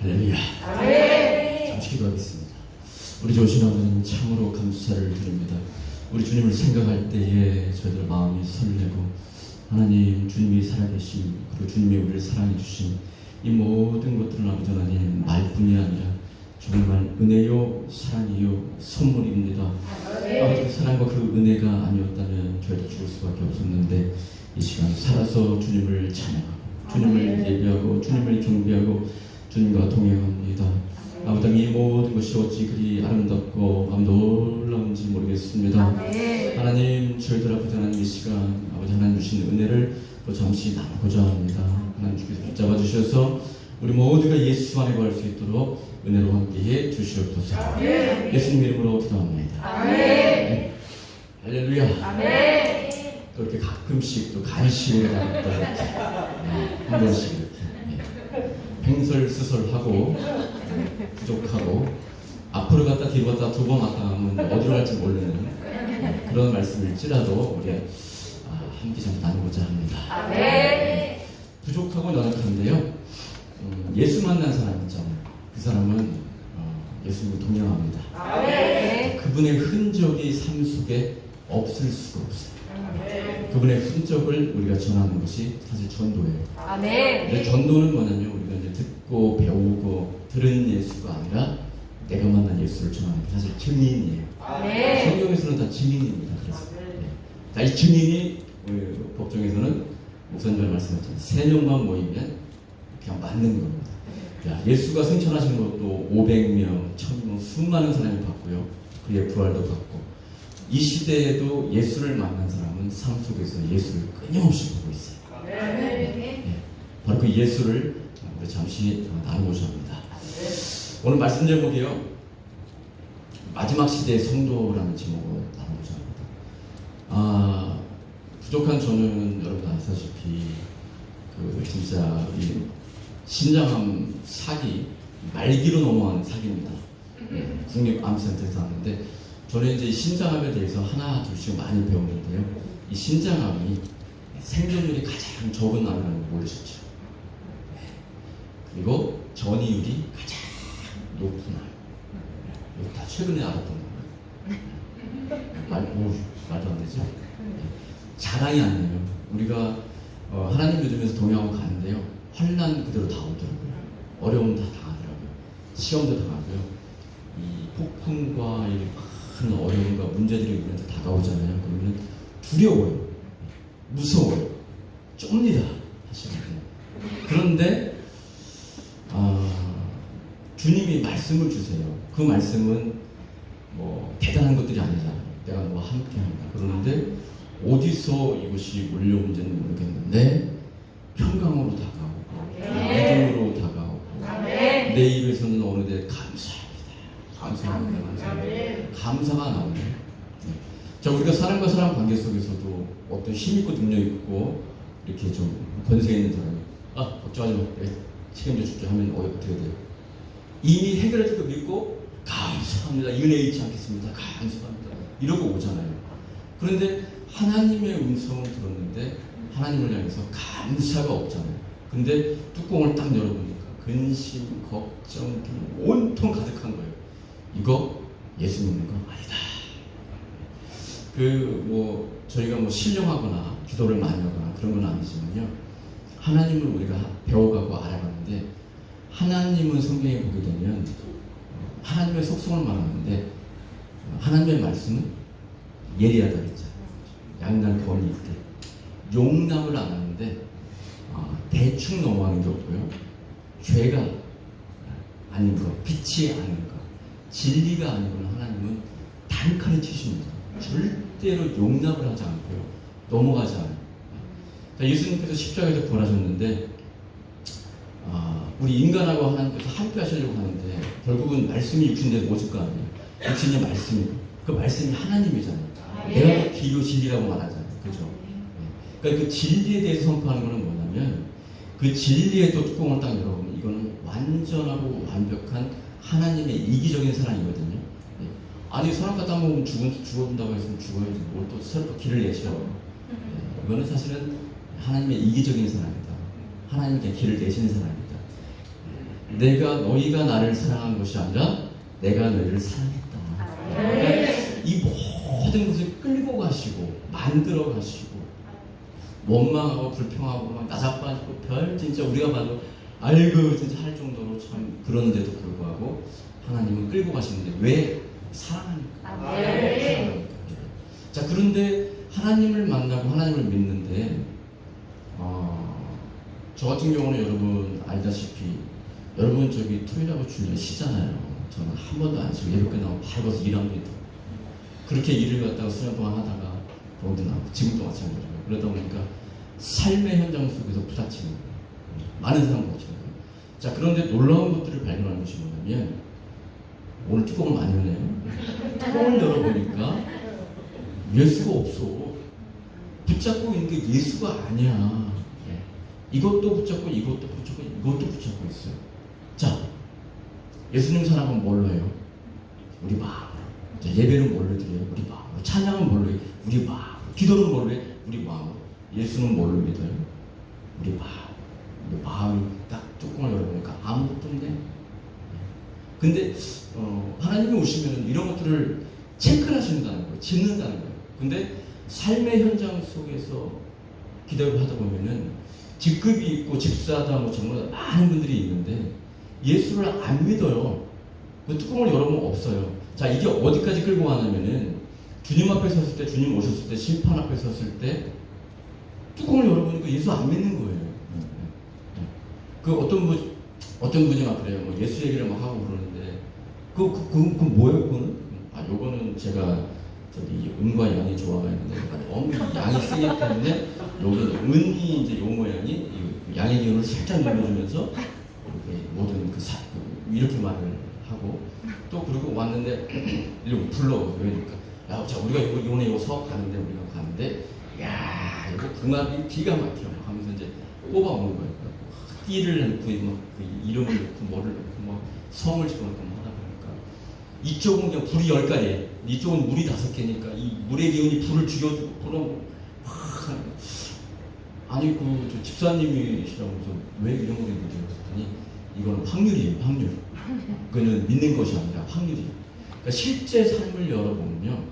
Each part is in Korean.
할렐루야. 잠시 기도하겠습니다. 우리 좋으신 하나님 참으로 감사를 드립니다. 우리 주님을 생각할 때에 저희들 마음이 설레고, 하나님 주님이 살아계신, 그리고 주님이 우리를 사랑해 주신 이 모든 것들은 아버지 하나님 말뿐이 아니라 정말 은혜요 사랑이요 선물입니다. 아버지 사랑과 그 은혜가 아니었다면 저희도 죽을 수밖에 없었는데, 이 시간 살아서 주님을 찬양하고 주님을 예배하고 주님을 경배하고 주님과 동행합니다. 아버지 이 모든 것이 어찌 그리 아름답고 놀라운지 모르겠습니다. 하나님 저희들 아버지 하나님 이 시간 아버지 하나님 주신 은혜를 또 잠시 나누고자 합니다. 하나님 주께서 붙잡아 주셔서 우리 모두가 예수 안에 거할 수 있도록 은혜로 함께해 주시옵소서. 예수님 이름으로 기도합니다. 네. 할렐루야. 또 이렇게 가끔씩 또 간식을 한 번씩 이렇게 횡설수설하고 부족하고 앞으로 갔다 뒤로 갔다 두 번 왔다 하면 어디로 갈지 모르는 그런 말씀일지라도 우리 함께 좀 나누고자 합니다. 부족하고 연약한데요, 예수 만난 사람 있잖아요. 그 사람은 예수님을 동경합니다. 그분의 흔적이 삶 속에 없을 수가 없어요. 그분의 흔적을 우리가 전하는 것이 사실 전도예요. 근데 전도는 뭐냐면 우리가 이제 듣고 배우고 들은 예수가 아니라 내가 만난 예수를 전하는 게 사실 증인이에요. 성경에서는 다 증인입니다. 그래서 자, 이 증인이 법정에서는 목사님 말씀하셨잖아요. 3명만 모이면 그냥 맞는 겁니다. 야, 예수가 승천하신 것도 500명, 1000명, 수많은 사람이 봤고요. 그의 부활도 봤고, 이 시대에도 예수를 만난 사람은 삶 속에서 예수를 끊임없이 보고 있어요. 바로 그 예수를 우리 잠시 나누고자 합니다. 오늘 말씀 제목이요, 마지막 시대의 성도라는 제목으로 나누고자 합니다. 부족한 저는 여러분 아시다시피 진짜 이 신장암 사기 말기로 넘어가는 사기입니다. 국립암센터에서 하는데, 저는 이제 신장암에 대해서 하나 둘씩 많이 배우는데요, 이 신장암이 생존율이 가장 적은 암이라는 걸 모르셨죠? 그리고 전이율이 가장 높은 암. 이거 다 최근에 알았던 거예요. 말도 안 되죠? 자랑이 아니에요. 우리가 하나님 믿으면서 동행하고 가는데요, 환난 그대로 다 오더라고요. 어려움 다 당하더라고요. 시험도 당하고요. 이 폭풍과 이 큰 어려움과 문제들이 우리한테 다가오잖아요. 그러면 두려워요. 무서워요. 좁니다. 사실은. 그런데 주님이 말씀을 주세요. 그 말씀은 뭐 대단한 것들이 아니잖아요. 내가 너와 함께한다. 그러는데 어디서 이것이 몰려온지는 모르겠는데 평강으로 다가오고 믿음으로 다가오고 내 입에서는 어느 데 감사가 나오네요. 자, 우리가 사람과 사람 관계 속에서도 어떤 힘 있고 능력 있고 이렇게 좀 권세 있는 사람이 걱정하지 마, 책임져 줄게 하면 어떻게 돼요? 이미 해결해 줄 거 믿고 감사합니다, 은혜 잊지 않겠습니다, 감사합니다 이러고 오잖아요. 그런데 하나님의 음성을 들었는데 하나님을 향해서 감사가 없잖아요. 근데 뚜껑을 딱 열어보니까 근심, 걱정, 온통 가득한 거예요. 이거 예수 믿는 거 아니다. 저희가 신령하거나 기도를 많이 하거나 그런 건 아니지만요, 하나님을 우리가 배워가고 알아가는데, 하나님은 성경에 보게 되면 하나님의 속성을 말하는데, 하나님의 말씀은 예리하다 그랬죠. 양날 권위 있대. 용납을 안 하는데 대충 넘어가는 게 없고요, 죄가 아닌 것, 빛이 아닌 것, 진리가 아니고는 하나님은 단칼에 치십니다. 절대로 용납을 하지 않고요, 넘어가지 않아요. 자, 예수님께서 십자가에서 부활하셨는데 우리 인간하고 하나님께서 함께 하시려고 하는데 결국은 말씀이 육신되어 오실 거 아니에요. 육신이 말씀이고 그 말씀이 하나님이잖아요. 내가 그 길이요 진리라고 말하잖아요. 그죠? 그러니까 그 진리에 대해서 선포하는 것은 뭐냐면, 그 진리의 또 뚜껑을 딱 열어보면 이거는 완전하고 완벽한 하나님의 이기적인 사랑이거든요. 아니, 사람 갖다 먹으면 죽어준다고 했으면 죽어야지 뭘 또 새로 또 길을 내셔. 이거는 사실은 하나님의 이기적인 사랑이다. 하나님께 길을 내시는 사랑이다. 너희가 나를 사랑한 것이 아니라 내가 너희를 사랑했다. 이 모든 것을 끌고 가시고 만들어 가시고 원망하고 불평하고 막 나자빠지고 별 진짜 우리가 봐도 아이고 진짜 할 정도로 참 그러는데도 불구하고 하나님은 끌고 가시는데 왜? 사랑하니까. 사랑하니까. 자, 그런데 하나님을 만나고 하나님을 믿는데 저 같은 경우는 여러분 알다시피 여러분 저기 토요일하고 주일 쉬잖아요. 저는 한 번도 안 쉬고 예배 끝나고 바로 가서 일합니다. 그렇게 일을 갖다가 수년 동안 하다가 거기도 나오고 지금도 마찬가지고요. 그러다 보니까 삶의 현장 속에서 부딪히는 거예요. 많은 사람 부딪히는 거예요. 자, 그런데 놀라운 것들을 발견하는 것이 뭐냐면 오늘 뚜껑을 많이 여네요. 뚜껑을 열어보니까 예수가 없어. 붙잡고 있는 게 예수가 아니야. 이것도 붙잡고 이것도 붙잡고 이것도 붙잡고 있어요. 자, 예수님 사랑은 뭘로 해요? 우리 마음으로. 자, 예배는 뭘로 드려요? 우리 마음으로. 찬양은 뭘로 해요? 우리 마음으로. 기도는 뭘로 해요? 우리 마음으로. 예수는 뭘로 믿어요? 우리 마음. 우리 마음이 딱 뚜껑을 열어보니까 아무것도 없네. 근데 하나님이 오시면 이런 것들을 체크를 하신다는 거예요. 짚는다는 거예요. 근데 삶의 현장 속에서 기도를 하다 보면은 직급이 있고 집사다 뭐 정말 많은 분들이 있는데 예수를 안 믿어요. 그 뚜껑을 열어보면 없어요. 자, 이게 어디까지 끌고 가냐면은 주님 앞에 섰을 때, 주님 오셨을 때, 심판 앞에 섰을 때 뚜껑을 열어보니까 예수 안 믿는 거예요. 그 어떤 분이 막 그래요. 뭐 예수 얘기를 막 하고 그러는데 그 뭐예요? 그거는? 요거는 제가 저기 은과 양이 조화가 있는데 너무 양이 세기 때문에 여기 은이 이제 요 모양이 양의 기운을 살짝 눌러주면서 이렇게 모든 이렇게 말을 하고 또 그리고 왔는데 이렇게 불러 그러니까 야, 자 우리가 이번에 요 사업 가는데 우리가 가는데 야 이거 궁합이 기가 막혀 하면서 이제 뽑아오는 거예요. 띠를 넣고 그 이름을 넣고 뭐를 넣고 뭐 성을 집어넣고 하다 보니까 이쪽은 그냥 불이 10가지, 이쪽은 물이 5개니까 이 물의 기운이 불을 죽여주고 불어 아니 그 집사님이시라면서 왜 이런 거를 믿어요? 그랬더니 이건 확률이에요. 확률. 그거는 믿는 것이 아니라 확률이에요. 그러니까 실제 삶을 열어보면요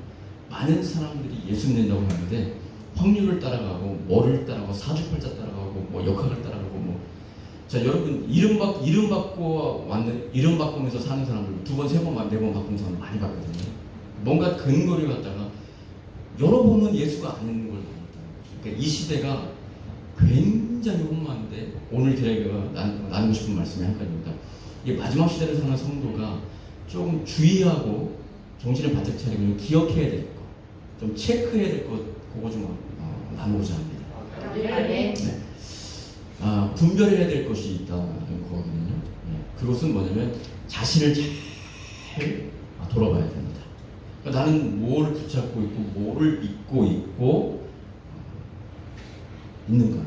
많은 사람들이 예수 믿는다고 하는데 확률을 따라가고 뭐를 따라가고 사주팔자 따라가고 뭐 역학을 따라가고 뭐 자 여러분 이름 바꾸면서 사는 사람들 2번, 3번, 4번 바꾼 사람 많이 봤거든요. 뭔가 근거를 갖다가 열어보면 예수가 아닌 걸 보였다는 거죠. 그러니까 이 시대가 굉장히 혼만한데 오늘 제가 나누고 싶은 말씀이 한 가지입니다. 이게 마지막 시대를 사는 성도가 조금 주의하고 정신을 바짝 차리고 기억해야 될 것, 좀 체크해야 될 것, 그거 좀 나누고자 합니다. 네. 분별해야 될 것이 있다는 거거든요. 그것은 뭐냐면 자신을 잘 돌아봐야 됩니다. 그러니까 나는 뭐를 붙잡고 있고 뭐를 잊고 있고 있는가.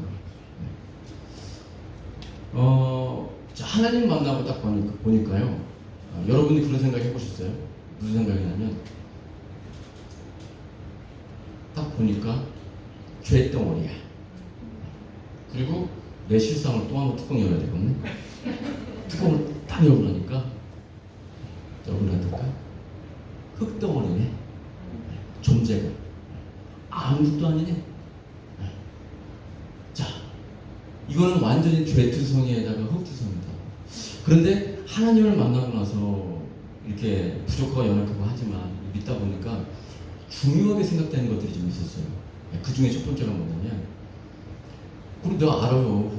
자, 하나님 만나고 딱 보니까요. 여러분이 그런 생각 해보셨어요? 무슨 생각이냐면 딱 보니까 죄덩어리야. 그리고 내 실상을 또 한 번 뚜껑 열어야 되거든요. 뚜껑을 딱 열어보니까 여러분한테까 흙덩어리네. 존재가 아무것도 아니네. 자, 이거는 완전히 죄투성이에다가 흙투성이다. 그런데 하나님을 만나고 나서 이렇게 부족하고 연약하고 하지만 믿다 보니까 중요하게 생각되는 것들이 좀 있었어요. 그 중에 첫 번째가 뭐냐면 그럼 내가 알아요.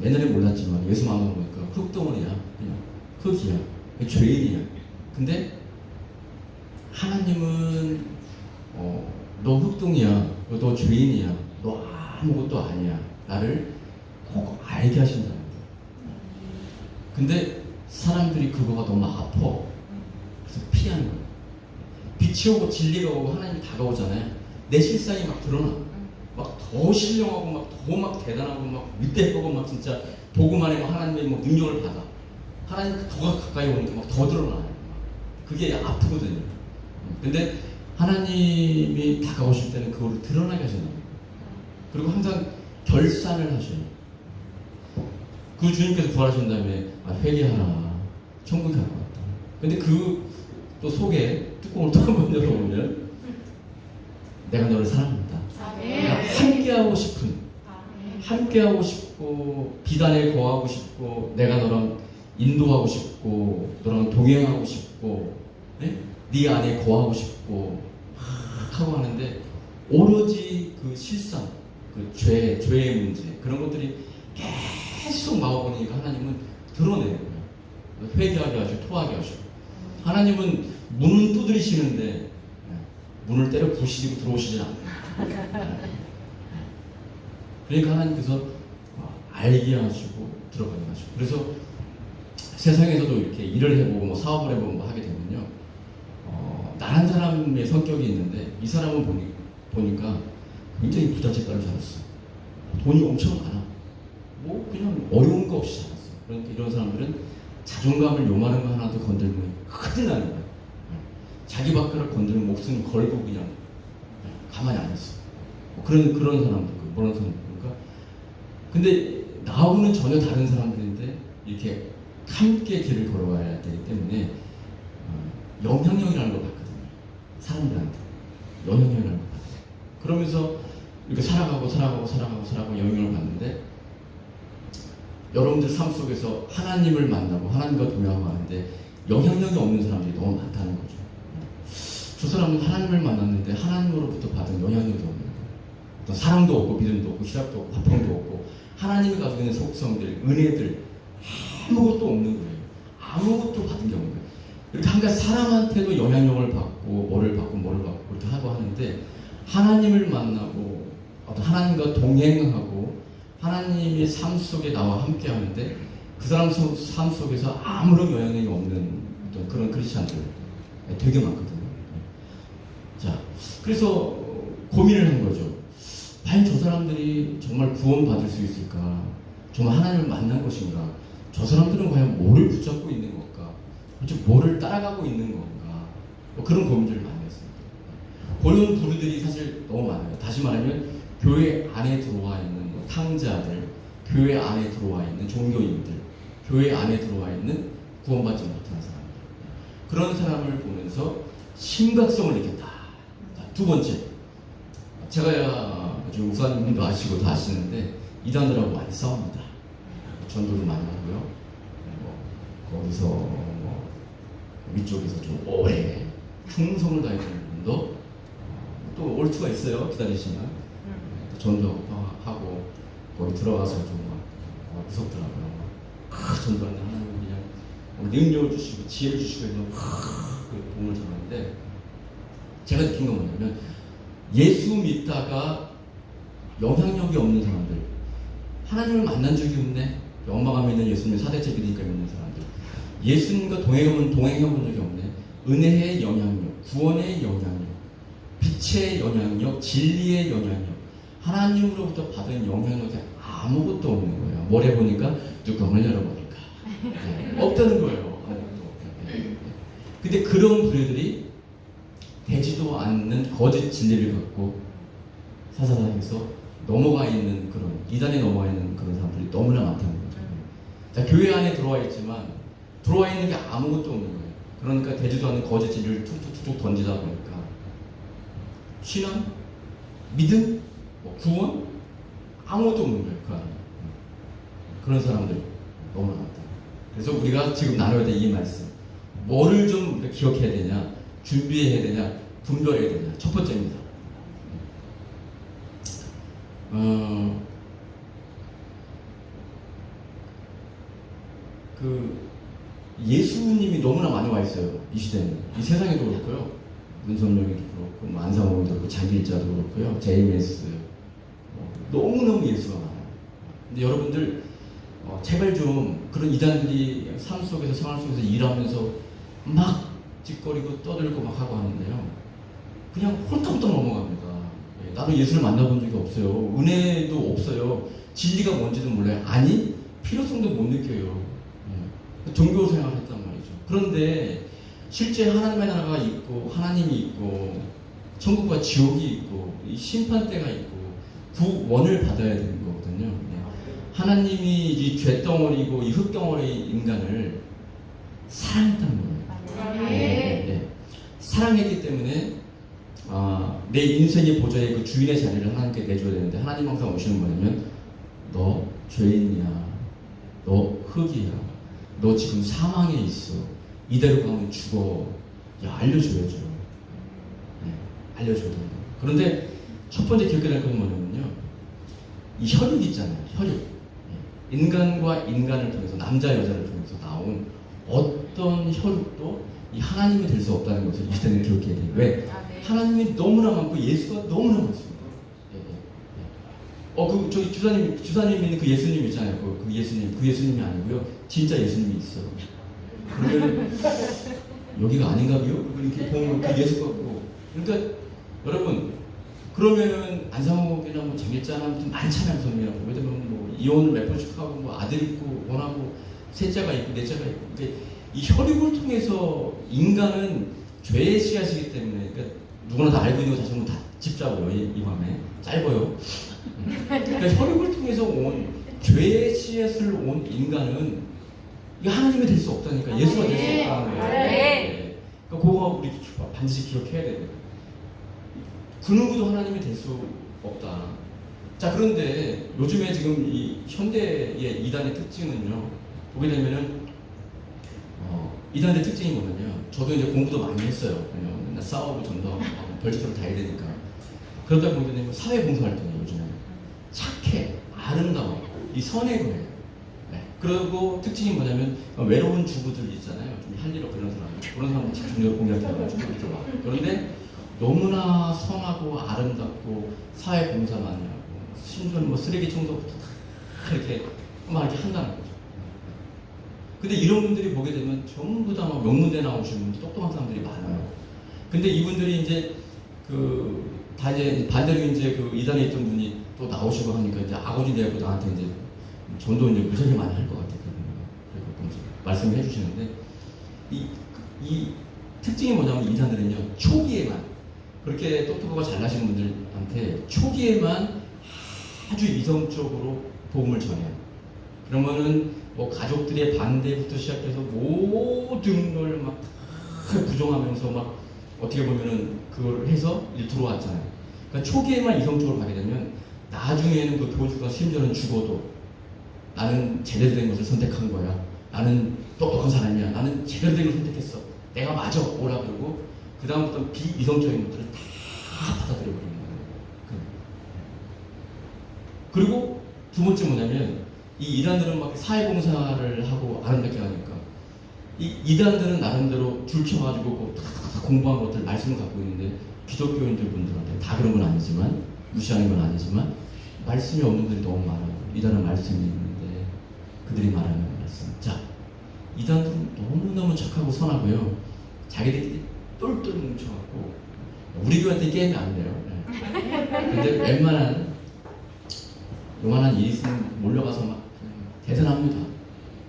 옛날에 몰랐지만 예수 만나고 보니까 흙덩어리야. 그냥 흙이야. 죄인이야. 근데 하나님은 너 흙동이야. 너 죄인이야. 너 아무것도 아니야. 나를 꼭 알게 하신다는 거예요. 근데 사람들이 그거가 너무 아파. 그래서 피하는 거예요. 빛이 오고 진리가 오고 하나님이 다가오잖아요. 내 실상이 막 드러나. 막 더 신령하고 막 더 막 대단하고 막 위대하고 막 진짜 보고만 해도 하나님의 뭐 능력을 받아. 하나님 더 가까이 오니까 막 더 드러나요. 그게 아프거든요. 근데 하나님이 다가오실 때는 그거를 드러나게 하신다. 그리고 항상 결산을 하셔요. 그 주님께서 부활하신 다음에 회개하라, 천국에 갈 것 같다. 근데 그 또 속에 뚜껑을 또 한 번 열어보면 내가 너를 사랑한다. 함께하고 싶은, 함께하고 싶고 비단에 거하고 싶고 내가 너랑 인도하고 싶고 너랑 동행하고 싶고 네 안에 거하고 싶고 막 하고 하는데 오로지 그 실상, 그 죄의 문제 그런 것들이 계속 마오보니까 하나님은 드러내는 거예요. 회개하게 하시고 토하게 하시고 하나님은 문은 두드리시는데 문을 때려 부시고 들어오시지 않아요. 그러니까 하나님께서 알게 하시고 들어가게 하시고 그래서 세상에서도 이렇게 일을 해보고 뭐 사업을 해보고 뭐 하게 되면요 나란 사람의 성격이 있는데 이 사람은 보니까 굉장히 부잣집 딸로 살았어. 돈이 엄청 많아. 뭐 그냥 어려운 거 없이 살았어. 그러니까 이런 사람들은 자존감을 요만한 거 하나도 건들면 큰일 나는 거야. 자기 밖으로 건들면 목숨 걸고 그냥 가만히 안 있어. 뭐 그런 사람들, 그런 사람들. 그러니까 근데 나하고는 전혀 다른 사람들인데 이렇게 함께 길을 걸어가야 되기 때문에 영향력이라는 걸 받거든요. 사람들한테 영향력이라는 걸 받아요. 그러면서 이렇게 살아가고 영향을 받는데 여러분들 삶 속에서 하나님을 만나고 하나님과 동행하고 하는데 영향력이 없는 사람들이 너무 많다는 거죠. 저 사람은 하나님을 만났는데 하나님으로부터 받은 영향력이 없는 거예요. 어떤 사랑도 없고 믿음도 없고 희락도 없고 화평도 없고 하나님이 가지고 있는 속성들, 은혜들 아무것도 없는 거예요. 아무것도 받은 게 없는 거예요. 이렇게 한 가지 사람한테도 영향력을 받고 뭐를 받고 이렇게 하고 하는데 하나님을 만나고 어떤 하나님과 동행하고 하나님의 삶 속에 나와 함께 하는데 그 사람 삶 속에서 아무런 영향력이 없는 어떤 그런 크리스찬들 되게 많거든요. 자, 그래서 고민을 한 거죠. 과연 저 사람들이 정말 구원받을 수 있을까? 정말 하나님을 만난 것인가? 저 사람들은 과연 뭐를 붙잡고 있는 건가? 뭐를 따라가고 있는 건가? 뭐 그런 고민들을 많이 했습니다. 그런 부류들이 사실 너무 많아요. 다시 말하면 교회 안에 들어와 있는 뭐 탕자들, 교회 안에 들어와 있는 종교인들, 교회 안에 들어와 있는 구원받지 못한 사람들. 그런 사람을 보면서 심각성을 느꼈다. 자, 두 번째, 제가 우사님도 아시고 다 아시는데 이단들하고 많이 싸웁니다. 전도도 많이 하고요. 거기서 위쪽에서 좀 오래 충성을 다해주는 분도 또 올 수가 있어요. 기다리시면 전도하고 거기 들어가서 좀 무섭더라고요. 전도하는 하나님 그냥 능력을 주시고 지혜를 주시고 해서 그 도움을 전하는데 제가 느낀 건 뭐냐면 예수 믿다가 영향력이 없는 사람들, 하나님을 만난 적이 없네. 엄마가 믿는 예수님, 사대째 믿으니까 믿는 사람들, 예수님과 동행해본 적이 없네. 은혜의 영향력, 구원의 영향력, 빛의 영향력, 진리의 영향력, 하나님으로부터 받은 영향력이 아무것도 없는 거예요. 뭘 해보니까 뚜껑을 열어보니까 없다는 거예요. 근데 그런 부류들이 되지도 않는 거짓 진리를 갖고 사사당에서 넘어가 있는 그런 이단에 넘어가 있는 그런 사람들이 너무나 많다는 거죠. 자, 교회 안에 들어와 있지만 들어와 있는 게 아무것도 없는 거예요. 그러니까 되지도 않는 거짓 진리를 툭툭툭 던지다 보니까 신앙, 믿음, 구원 아무것도 없는 거예요. 그 안에. 그런 사람들 너무나 많다. 그래서 우리가 지금 나눠야 될 이 말씀, 뭐를 좀 우리가 기억해야 되냐, 준비해야 되냐, 분별해야 되냐. 첫 번째입니다. 예수님이 너무나 많이 와 있어요. 이 시대는. 이 세상에도 그렇고요. 문선명이도 그렇고, 뭐 안상홍도 그렇고, 장길자도 그렇고요. JMS. 너무너무 예수가 많아요. 근데 여러분들, 제발 좀 그런 이단들이 삶 속에서, 생활 속에서 일하면서 막 짓거리고 떠들고 막 하고 하는데요. 그냥 홀떡홀떡 넘어갑니다. 나도 예수를 만나본 적이 없어요. 은혜도 없어요. 진리가 뭔지도 몰라요. 아니, 필요성도 못 느껴요. 종교 생활을 했단 말이죠. 그런데 실제 하나님의 나라가 있고 하나님이 있고 천국과 지옥이 있고 이 심판대가 있고 구원을 받아야 되는 거거든요. 하나님이 이 죄덩어리고 이 흙덩어리 인간을 사랑했다는 거예요. 네. 사랑했기 때문에 내 인생의 보좌에 그 주인의 자리를 하나님께 내줘야 되는데 하나님 항상 오시는 거냐면 너 죄인이야, 너 흙이야, 너 지금 사망에 있어, 이대로 가면 죽어. 야, 알려줘야죠. 네, 알려줘야 돼요. 그런데 첫 번째 기억해야 될 건 뭐냐면요, 이 혈육 있잖아요. 혈육. 인간과 인간을 통해서, 남자 여자를 통해서 나온 어떤 혈육도 이 하나님이 될 수 없다는 것을 이 시대는 기억해야 돼요. 왜? 하나님이 너무나 많고 예수가 너무나 많습니다. 저기 주사님 있는 그 예수님 있잖아요. 그 예수님이 아니고요. 진짜 예수님이 있어. 그러면 여기가 아닌가요? 이렇게 보면 그 예수 같고. 그러니까 여러분, 그러면은 안상옥이나 뭐 장일자나 아무튼 많잖아요. 선생님이나 보게 되면 뭐 이혼을 몇 번씩 하고 뭐 아들 있고 원하고 셋째가 있고 넷째가 있고. 그러니까 이 혈육을 통해서 인간은 죄의 씨앗이기 때문에, 그러니까 누구나 다 알고 있는 거 다시 한번 다 짚자고요. 이 밤에 짧아요. 그러니까 혈육을 통해서 온 죄의 씨앗을 온 인간은 이 하나님이 될 수 없다니까. 예수가 될 수 없다는 거예요. 네. 그러니까 그거 우리 반드시 기억해야 돼요. 그 누구도 하나님이 될 수 없다. 자, 그런데 요즘에 지금 이 현대의 이단의 특징은요, 보게 되면은 이단의 특징이 뭐냐면, 저도 이제 공부도 많이 했어요. 맨날 싸우고 전도하고 별짓대로 다 해야 되니까. 그러다 보게 되면 사회봉사활동이에요. 요즘에 착해, 아름다워, 이 선의 거예요. 네. 그리고 특징이 뭐냐면 외로운 주부들 있잖아요. 좀 할 일 없고 그런 사람들 집중적으로 공략해가지고 이렇게 와. 그런데 너무나 선하고 아름답고 사회봉사 많이 하고 심지어는 뭐 쓰레기 청소부터 다 이렇게 막 이렇게 한다는 거죠. 근데 이런 분들이 보게 되면 전부 다 막 명문대 나오시는 똑똑한 사람들이 많아요. 근데 이분들이 이제 다 이제 반대로 이제 그 이단에 있던 분이 또 나오시고 하니까 이제 악어지 되고 나한테 이제 전도 이제 무지하게 많이 할 것 같아요. 그리고 이제 말씀을 해주시는데 이 특징이 뭐냐면 이단들은요, 초기에만 그렇게 똑똑하고 잘나시는 분들한테 초기에만 아주 이성적으로 복음을 전해요. 그러면은 뭐 가족들의 반대부터 시작해서 모든 걸 막 부정하면서 막 어떻게 보면은 그걸 해서 이제 들어왔잖아요. 그러니까 초기에만 이성적으로 가게 되면 나중에는 그 교주가 심지어는 죽어도 나는 제대로 된 것을 선택한 거야. 나는 똑똑한 사람이야. 나는 제대로 된 걸 선택했어. 내가 맞아. 오라 그러고 그 다음부터 비이성적인 것들을 다 받아들여 버리는 거예요. 그리고 두 번째 뭐냐면 이 이단들은 막 사회봉사를 하고 아름답게 하니까 이 이단들은 나름대로 줄쳐가지고 다 공부한 것들 말씀을 갖고 있는데 기독교인들 분들한테 다 그런 건 아니지만 무시하는 건 아니지만 말씀이 없는 분들이 너무 많아요. 이단은 말씀이 있는데 그들이 말하는 말씀. 자, 이단들은 너무너무 착하고 선하고요. 자기들끼리 똘똘 뭉쳐갖고 우리 교회한테 게임이 안 돼요. 근데 웬만한 요만한 일이 있으면 몰려가서 막 대단합니다.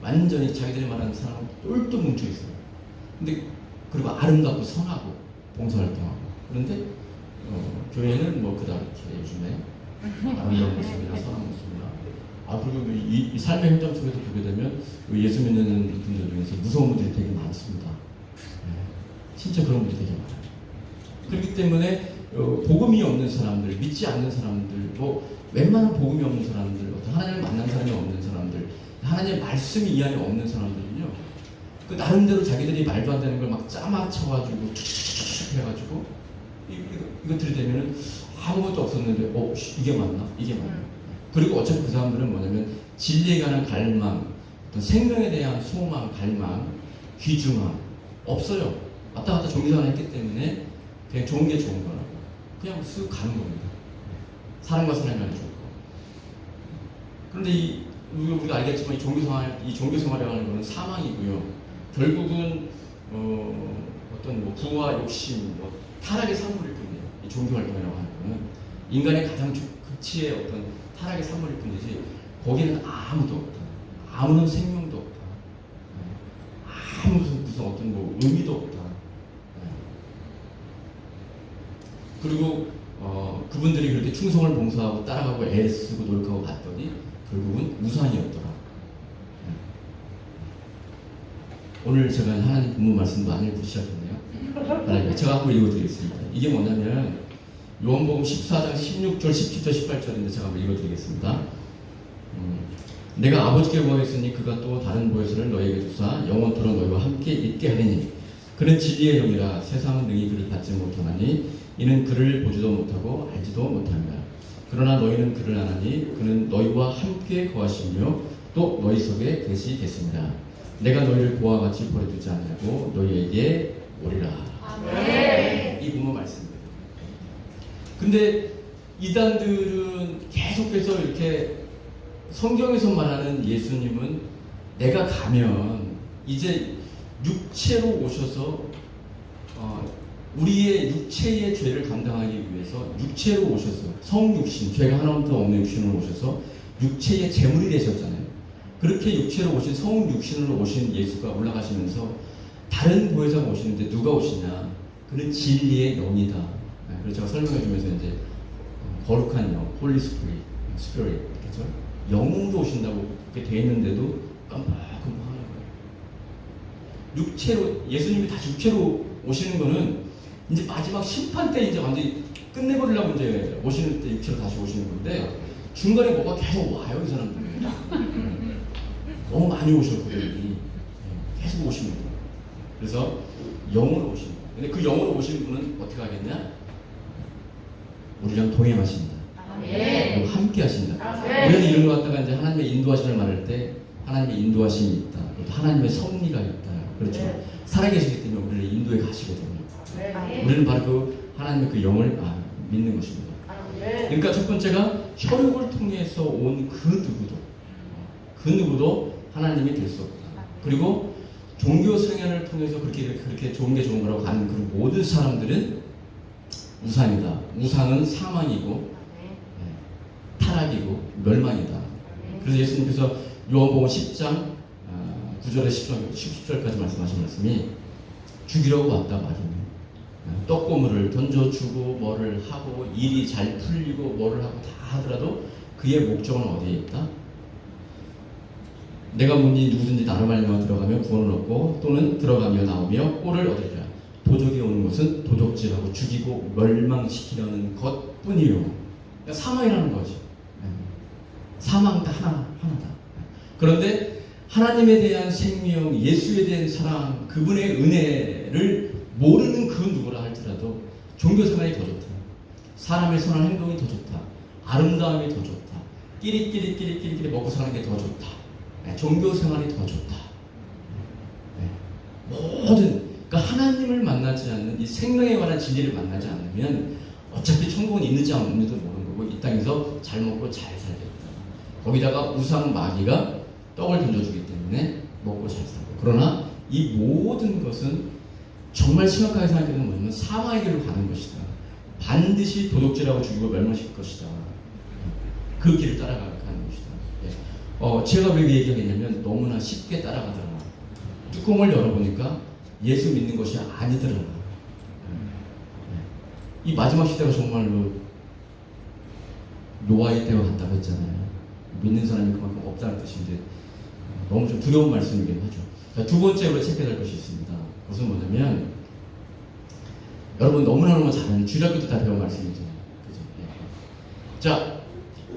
완전히 자기들이 말하는 사람은 똘똘 뭉쳐있어요. 근데 그리고 아름답고 선하고 봉사활동하고. 그런데 교회는 뭐 그다음에 요즘에 아름다운 모습이나 선한 모습이나 그리고 이 삶의 현장 속에서 보게 되면 예수 믿는 분들 중에서 무서운 분들이 되게 많습니다. 진짜 그런 분들이 되게 많아요. 그렇기 때문에 복음이 없는 사람들, 믿지 않는 사람들, 뭐 웬만한 복음이 없는 사람들, 어떤 하나님을 만난 사람이 없는 사람들, 하나님의 말씀이 이 안에 없는 사람들은요, 그 나름대로 자기들이 말도 안 되는 걸 막 짜맞춰가지고 툭툭툭 해가지고 이거 들이대면은 아무것도 없었는데 이게 맞나? 이게 맞나? 그리고 어차피 그 사람들은 뭐냐면 진리에 관한 갈망, 어떤 생명에 대한 소망, 갈망, 귀중함 없어요. 왔다 갔다 종교생활 했기 때문에 그냥 좋은 게 좋은 거라고 그냥 쓱 가는 겁니다. 사람과 사람 간에 좋고. 그런데 우리가 알겠지만 이 종교생활이라는 것은 사망이고요. 결국은 어떤 뭐 부와 욕심, 뭐 타락의 산물일 뿐이에요. 이 종교활동이라고 하는 거는 인간의 가장 극치의 어떤 타락의 산물일 뿐이지 거기는 아무도 없다. 아무런 생명도 없다. 아무 무슨 어떤 뭐 의미도 없다. 그리고 그분들이 그렇게 충성을 봉사하고 따라가고 애쓰고 노력하고 봤더니 결국은 우상이었더라. 오늘 제가 하나님 본문 말씀도 안 읽고 시작했네요. 제가 한번 읽어드리겠습니다. 이게 뭐냐면 요한복음 14장 16절, 17절, 18절인데 제가 한번 읽어드리겠습니다. 내가 아버지께 구하였으니 그가 또 다른 보혜사를 너에게 주사 영원토록 너희와 함께 있게 하리니 그는 진리의 영이라 세상은 능히 그를 받지 못하나니 이는 그를 보지도 못하고 알지도 못합니다. 그러나 너희는 그를 아나니 그는 너희와 함께 거하시며 또 너희 속에 계시겠습니다. 내가 너희를 고와 같이 버려두지 않냐고 너희에게 오리라. 이 본문 말씀입니다. 근데 이단들은 계속해서 이렇게 성경에서 말하는 예수님은 내가 가면 이제 육체로 오셔서 우리의 육체의 죄를 감당하기 위해서 육체로 오셔서 성육신, 죄가 하나부터 없는 육신으로 오셔서 육체의 제물이 되셨잖아요. 그렇게 육체로 오신 성육신으로 오신 예수가 올라가시면서 다른 보혜사가 오시는데 누가 오시냐? 그는 진리의 영이다. 그래서 제가 설명해 주면서 이제 거룩한 영, 홀리 스피릿, 그렇죠? 영으로 오신다고 그렇게 돼 있는데도 깜빡깜빡 하는 거예요. 육체로 예수님이 다시 육체로 오시는 거는 이제 마지막 심판 때 이제 완전히 끝내버리려고 이제 오시는 때 육체로 다시 오시는 건데 중간에 뭐가 계속 와요, 이 사람들이. 너무 많이 오셨거든요. 계속 오십니다. 그래서 영으로 오십니다. 근데 그 영으로 오신 분은 어떻게 하겠냐? 우리랑 동행하십니다. 그리고 함께 하십니다. 우리는 이런 거 갖다가 이제 하나님의 인도하심을 말할 때 하나님의 인도하심이 있다. 하나님의 섭리가 있다. 그렇죠. 살아계시기 때문에 우리를 인도에 가시거든요. 우리는 바로 그 하나님의 그 영을 믿는 것입니다. 그러니까 첫 번째가 혈육을 통해서 온 그 누구도 하나님이 될 수 없다. 그리고 종교 성현을 통해서 그렇게 좋은 게 좋은 거라고 가는 그 모든 사람들은 우상이다. 우상은 사망이고 타락이고 멸망이다. 그래서 예수님께서 요한복음 10장 9절에 10절까지 말씀하신 말씀이 죽이려고 왔다 말이네. 떡고물을 던져주고 뭐를 하고 일이 잘 풀리고 뭐를 하고 다 하더라도 그의 목적은 어디에 있다? 내가 문이 누구든지 나로 말미암아 들어가며 구원을 얻고 또는 들어가며 나오며 꼴을 얻으리라. 도적이 오는 것은 도적질하고 죽이고 멸망시키려는 것뿐이요. 그러니까 사망이라는 거지. 사망 다 하나다. 그런데 하나님에 대한 생명, 예수에 대한 사랑, 그분의 은혜를 모르는 그 누구라 할지라도 종교생활이 더 좋다. 사람의 선한 행동이 더 좋다. 아름다움이 더 좋다. 끼리끼리 먹고 사는 게 더 좋다. 종교생활이 더 좋다. 모든 그러니까 하나님을 만나지 않는 이 생명에 관한 진리를 만나지 않으면 어차피 천국은 있는지 없는지도 모르는 거고 이 땅에서 잘 먹고 잘 살겠다. 거기다가 우상 마귀가 떡을 던져주기 때문에 먹고 잘 살고. 그러나 이 모든 것은 정말 심각하게 생각하면 뭐냐면 사망의 길로 가는 것이다. 반드시 도둑질하고 죽이고 멸망시킬 것이다. 그 길을 따라가는 것이다. 제가 왜 얘기하겠냐면 너무나 쉽게 따라가더라. 뚜껑을 열어보니까 예수 믿는 것이 아니더라. 이 마지막 시대가 정말로 노아의 때와 같다고 했잖아요. 믿는 사람이 그만큼 없다는 뜻인데 너무 좀 두려운 말씀이긴 하죠. 자, 두 번째로 체크해야 할 것이 있습니다. 그것은 뭐냐면 여러분 너무나 잘 아는 주일학교 때 다 배운 말씀이잖아요. 그죠? 자,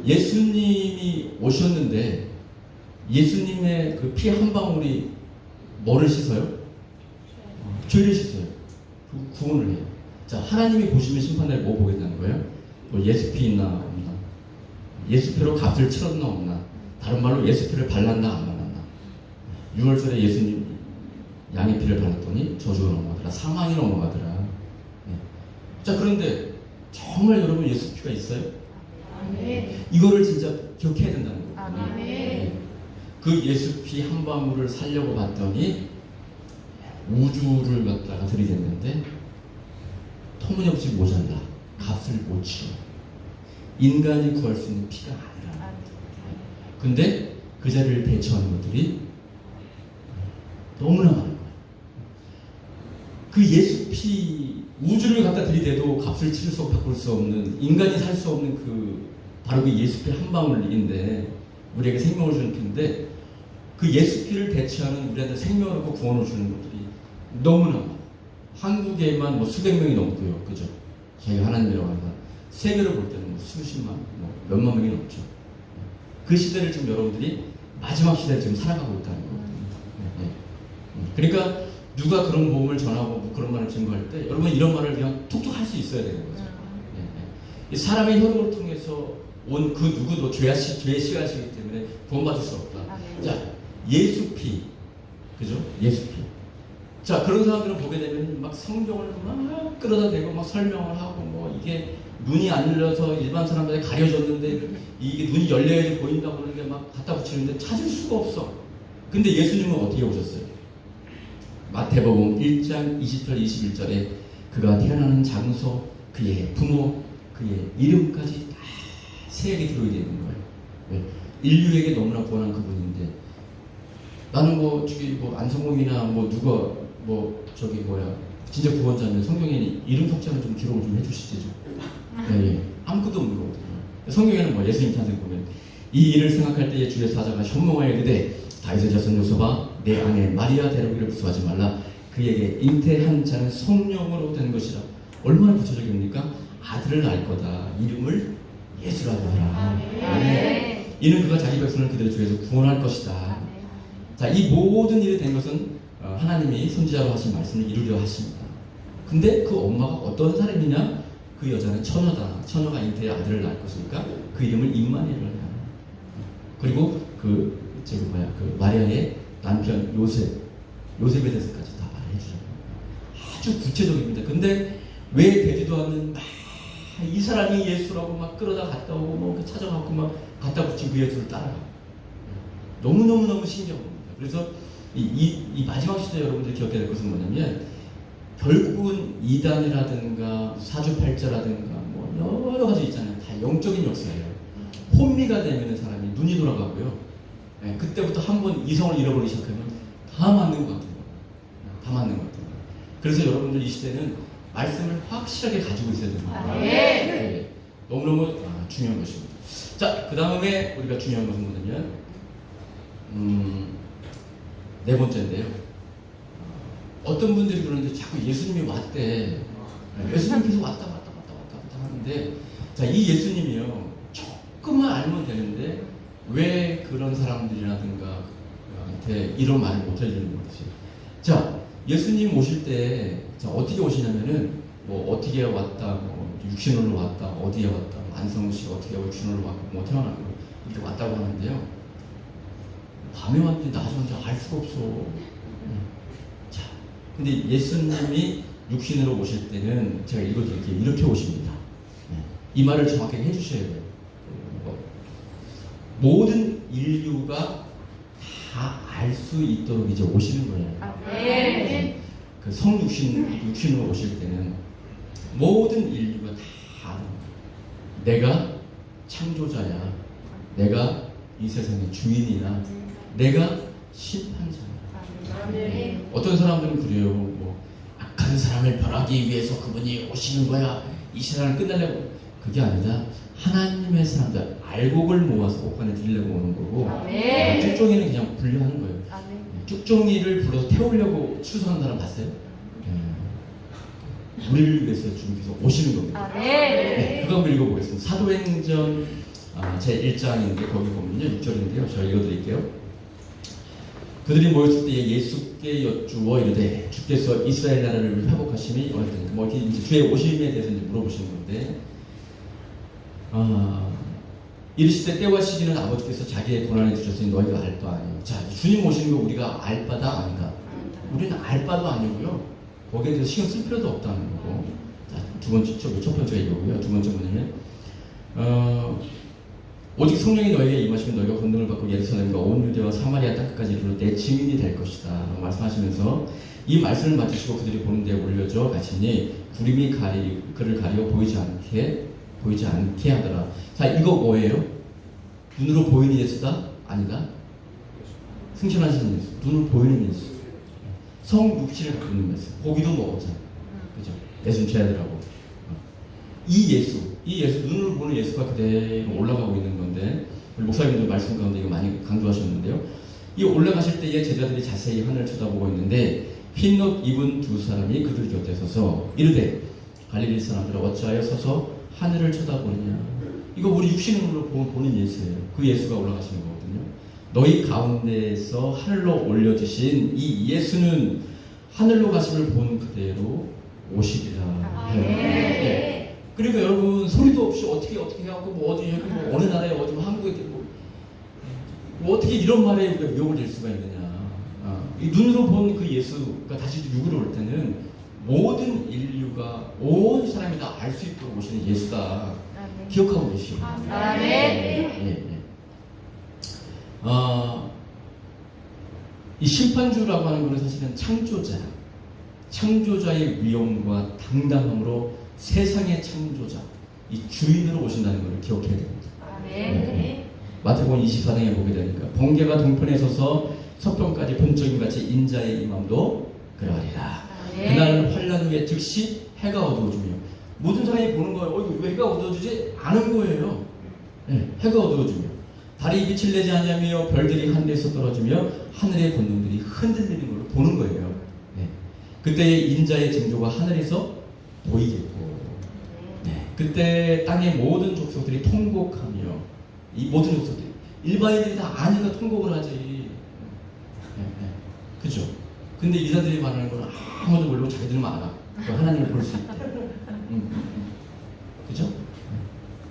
예수님이 오셨는데 예수님의 그 피 한 방울이 뭐를 씻어요? 죄를 씻어요. 구원을 해요. 자, 하나님이 보시면 심판날 뭐 보겠다는 거예요? 뭐 예수피 있나 없나? 예수피로 값을 치렀나 없나? 다른 말로 예수피를 발랐나 안 발랐나? 6월절에 예수님 양의 피를 발랐더니 저주가 넘어가더라. 사망이 넘어가더라. 자, 그런데 정말 여러분 예수피가 있어요? 이거를 진짜 기억해야 된다는 거예요. 그 예수피 한 방울을 살려고 봤더니 우주를 갖다가 들이댔는데 터무니없이 모자라. 값을 못 치러. 인간이 구할 수 있는 피가 아니라. 근데 그 자리를 대처하는 것들이 너무나 많은 거예요. 그 예수피 우주를 갖다 들이대도 값을 치를 수 없고 바꿀 수 없는 인간이 살 수 없는 그 바로 그 예수피 한 방울인데 우리에게 생명을 주는 피인데 그 예수 피를 대체하는 우리한테 생명을 얻고 구원을 주는 것들이 너무나 많아요. 한국에만 뭐 수백 명이 넘고요. 그죠? 저희가 하나님이라고 하니까 세계로 볼 때는 뭐 수십만, 뭐 몇만 명이 넘죠. 그 시대를 지금 여러분들이 마지막 시대를 지금 살아가고 있다는 거거든요. 그러니까 누가 그런 복음을 전하고 뭐 그런 말을 증거할 때 여러분 이런 말을 그냥 툭툭 할 수 있어야 되는 거죠. 이 사람의 혈육을 통해서 온 그 누구도 죄의 씨앗이기 때문에 구원받을 수 없다. 자, 예수 피, 그죠? 예수 피. 자, 그런 사람들을 보게 되면 막 성경을 막 끌어다 대고 막 설명을 하고 뭐 이게 눈이 안 열려서 일반 사람들이 가려졌는데 이게 눈이 열려야지 보인다고 그러는 게 막 갖다 붙이는데 찾을 수가 없어. 근데 예수님은 어떻게 오셨어요? 마태복음 1장 20절 21절에 그가 태어나는 장소, 그의 부모, 그의 이름까지 다 세액이 들어있게 있는 거예요. 네. 인류에게 너무나 구원한 그분인데 나는 뭐 저기 뭐 안성홍이나 뭐 누가 뭐 저기 뭐야 진짜 구원자면 성경에 이름 석자는 좀 기록을 좀 해주시죠. 네, 아무것도 없는 거거든요. 성경에는 뭐 예수님 탄생 보면 이 일을 생각할 때에 주의 사자가 현몽하여 이르되 다윗의 자손 요셉아 내 아내 마리아 데려오기를 부수하지 말라 그에게 잉태한 자는 성령으로 된 것이라. 얼마나 구체적입니까? 아들을 낳을 거다. 이름을 예수라고 하라. 이는 그가 자기 백성을 그들의 죄에서 구원할 것이다. 자, 이 모든 일이 된 것은 하나님이 선지자로 하신 말씀을 이루려 하십니다. 근데 그 엄마가 어떤 사람이냐? 그 여자는 처녀다. 처녀가 잉태의 아들을 낳을 것이니까 그 이름을 임마누엘을 해요. 그리고 그 마리아의 남편 요셉에 대해서까지 다 말해주잖아요. 아주 구체적입니다. 근데 왜 되지도 않는 이 사람이 예수라고 막 끌어다 갔다 오고 뭐 찾아갖고 막 갖다 붙인 그 예수를 따라가. 너무너무 신기합니다. 그래서 이 마지막 시대 여러분들이 기억해야 될 것은 뭐냐면 결국은 이단이라든가 사주팔자라든가 뭐 여러 가지 있잖아요. 다 영적인 역사예요. 혼미가 되면 사람이 눈이 돌아가고요. 네, 그때부터 한번 이성을 잃어버리기 시작하면 다 맞는 것 같아요. 다 맞는 것 같아요. 그래서 여러분들 이 시대는 말씀을 확실하게 가지고 있어야 됩니다. 네, 너무너무 중요한 것입니다. 자, 그 다음에 우리가 중요한 것은 뭐냐면 네 번째인데요. 어떤 분들이 그러는데 자꾸 예수님이 왔대. 예수님께서 왔다 하는데 자, 이 예수님이요. 조금만 알면 되는데 왜 그런 사람들이라든가 한테 이런 말을 못 해주는 거지. 자, 예수님 오실 때 자, 어떻게 오시냐면은 뭐 어떻게 왔다, 뭐 육신으로 왔다, 어디에 왔다, 안성우 씨가 어떻게 육신으로 왔고 뭐 태어나고 이렇게 왔다고 하는데요. 밤에 왔는지 낮에 왔는지 알 수가 없어. 자, 근데 예수님이 육신으로 오실 때는 제가 읽어드릴게요. 이렇게 오십니다. 이 말을 정확하게 해주셔야 돼요. 모든 인류가 다 알 수 있도록 이제 오시는 거예요. 그 육신으로 오실 때는 모든 인류가 다 아는 거예요. 내가 창조자야. 내가 이 세상의 주인이야. 내가 심판자야. 어떤 사람들은 그래요. 뭐 악한 사람을 벌하기 위해서 그분이 오시는 거야. 이 세상을 끝내려고. 그게 아니라 하나님의 사람들 알곡을 모아서 옥관에 드리려고 오는 거고 쭉종이는 그냥 분류하는 거예요. 쭉종이를 불러서 태우려고 추수하는 사람 봤어요? 우리를 위해서 주님께서 오시는 겁니다. 네, 그거 한번 읽어보겠습니다. 사도행전 제1장인데 거기 보면요 6절인데요. 제가 읽어드릴게요. 그들이 모였을 때 예수께 여쭈어 이르되 주께서 이스라엘 나라를 회복하심이 어떻습니까? 뭐 이렇게 이제 주의 오심에 대해서 이제 물어보시는 건데 이르시되 때와 시기는 아버지께서 자기의 권한에 두셨으니 너희가 알 바 아니요. 자, 주님 오시는 거 우리가 알 바다 아닌가? 우리는 알 바도 아니고요. 거기에 대해서 신경 쓸 필요도 없다는 거고. 자, 첫 번째가 이거고요. 두 번째 뭐냐면 오직 성령이 너희에게 임하시면 너희가 권능을 받고 예루살렘과 온 유대와 사마리아 땅끝까지 이르러 내 증인이 될 것이다 라고 말씀하시면서 이 말씀을 맡으시고 그들이 보는 데에 올려져 가시니 구름이 그를 가리고 보이지 않게 하더라. 자, 이거 뭐예요? 눈으로 보이는 예수다? 아니다. 승천하시는 예수. 눈으로 보이는 예수. 성육신을 갖고 있는 예수. 고기도 먹었잖아. 그죠? 예수는 죄아들하고. 이 예수 눈으로 보는 예수가 그대로 올라가고 있는 건데 우리 목사님도 말씀 가운데 이거 많이 강조하셨는데요. 이 올라가실 때에 제자들이 자세히 하늘을 쳐다보고 있는데 흰 옷 입은 두 사람이 그들 곁에 서서 이르되 갈릴리 사람들아 어찌하여 서서 하늘을 쳐다보느냐. 이거 우리 육신으로 보는 예수예요. 그 예수가 올라가시는 거거든요. 너희 가운데에서 하늘로 올려주신 이 예수는 하늘로 가심을 본 그대로 오시리라. 네. 그러니까 여러분 소리도 없이 어떻게 해갖고 뭐 어디 뭐 어느 나라에 어디 뭐 한국에 뭐 어떻게 이런 말에 우리가 위협을 낼 수가 있느냐. 이 눈으로 본 그 예수가 다시 육으로 올 때는 모든 인류가 온 사람이 다 알 수 있도록 오시는 예수다. 기억하고 계시고. 이 심판주라고 하는 것은 사실은 창조자의 위엄과 당당함으로 세상의 창조자, 이 주인으로 오신다는 것을 기억해야 됩니다. 마태복음 24장에 보게 되니까 번개가 동편에 서서 서편까지 본적인 같이 인자의 임함도 그러하리라. 그날 환란 후에 즉시 해가 어두워지며 모든 사람이 보는 거예요. 왜 해가 어두워지지? 아는 거예요. 해가 어두워지며 달이 빛을 내지 않냐며 별들이 하늘에서 떨어지며 하늘의 권능들이 흔들리는 걸 보는 거예요. 그때 인자의 징조가 하늘에서 보이겠고, 그때 땅의 모든 족속들이 통곡하며, 이 모든 족속들이 일반인들이 다 아니까 통곡을 하지. 그죠? 근데 이사들이 말하는 건 아무도 모르고 자기들만 알아. 하나님을 볼 수 있대. 그죠?